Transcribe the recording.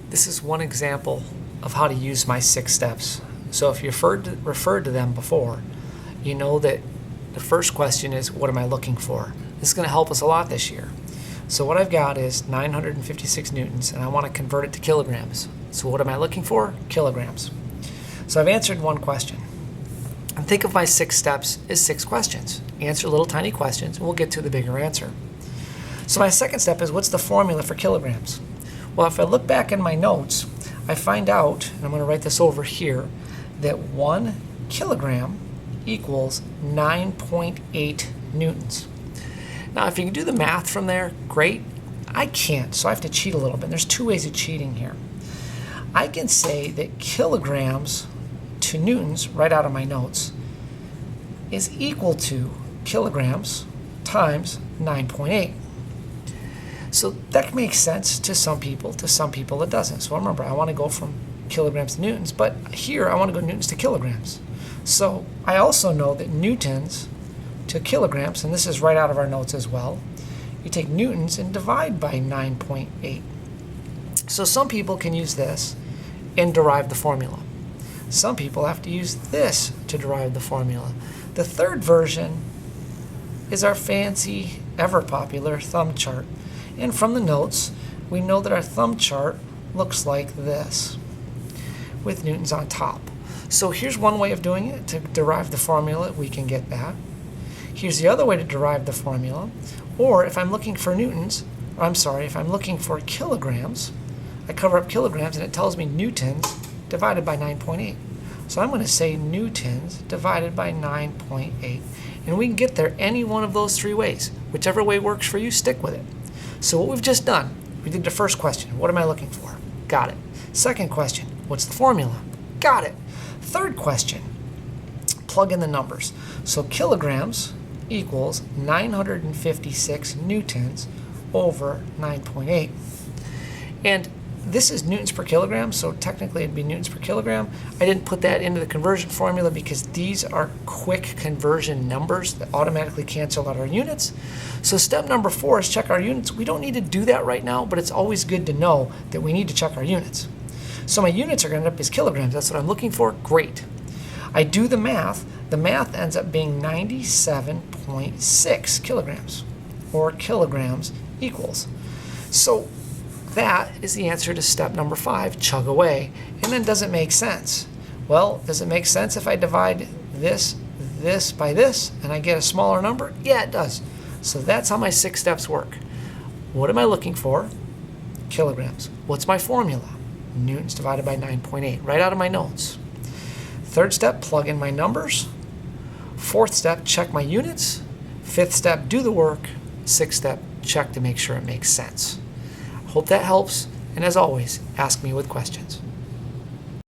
This is one example of how to use my 6 steps. So if you referred to them before, you know that the first question is, what am I looking for? This is going to help us a lot this year. So what I've got is 956 newtons, and I want to convert it to kilograms. So what am I looking for? Kilograms. So I've answered one question. And think of my 6 steps as 6 questions. Answer little tiny questions, and we'll get to the bigger answer. So my second step is, what's the formula for kilograms? Well, if I look back in my notes, I find out, and I'm going to write this over here, that 1 kilogram equals 9.8 newtons. Now, if you can do the math from there, great. I can't, so I have to cheat a little bit. There's 2 ways of cheating here. I can say that kilograms to newtons, right out of my notes, is equal to kilograms times 9.8. So that makes sense to some people it doesn't. So remember, I want to go from kilograms to newtons, but here I want to go newtons to kilograms. So I also know that newtons to kilograms, and this is right out of our notes as well, you take newtons and divide by 9.8. So some people can use this and derive the formula. Some people have to use this to derive the formula. The third version is our fancy, ever popular thumb chart. And from the notes, we know that our thumb chart looks like this, with newtons on top. So here's one way of doing it. To derive the formula, we can get that. Here's the other way to derive the formula. Or if I'm looking for newtons, if I'm looking for kilograms, I cover up kilograms and it tells me newtons divided by 9.8. So I'm going to say newtons divided by 9.8. And we can get there any one of those 3 ways. Whichever way works for you, stick with it. So what we've just done, we did the first question, what am I looking for? Got it. Second question, what's the formula? Got it. Third question, plug in the numbers. So kilograms equals 956 newtons over 9.8. And this is newtons per kilogram, so technically it'd be newtons per kilogram. I didn't put that into the conversion formula because these are quick conversion numbers that automatically cancel out our units. So step number 4 is check our units. We don't need to do that right now, but it's always good to know that we need to check our units. So my units are going to end up as kilograms. That's what I'm looking for. Great. I do the math. The math ends up being 97.6 kilograms, or kilograms equals. So that is the answer to step number 5, chug away. And then does it make sense? Well, does it make sense if I divide this by this and I get a smaller number? Yeah, it does. So that's how my 6 steps work. What am I looking for? Kilograms. What's my formula? Newtons divided by 9.8, right out of my notes. Third step, plug in my numbers. Fourth step, check my units. Fifth step, do the work. Sixth step, check to make sure it makes sense. Hope that helps, and as always, ask me with questions.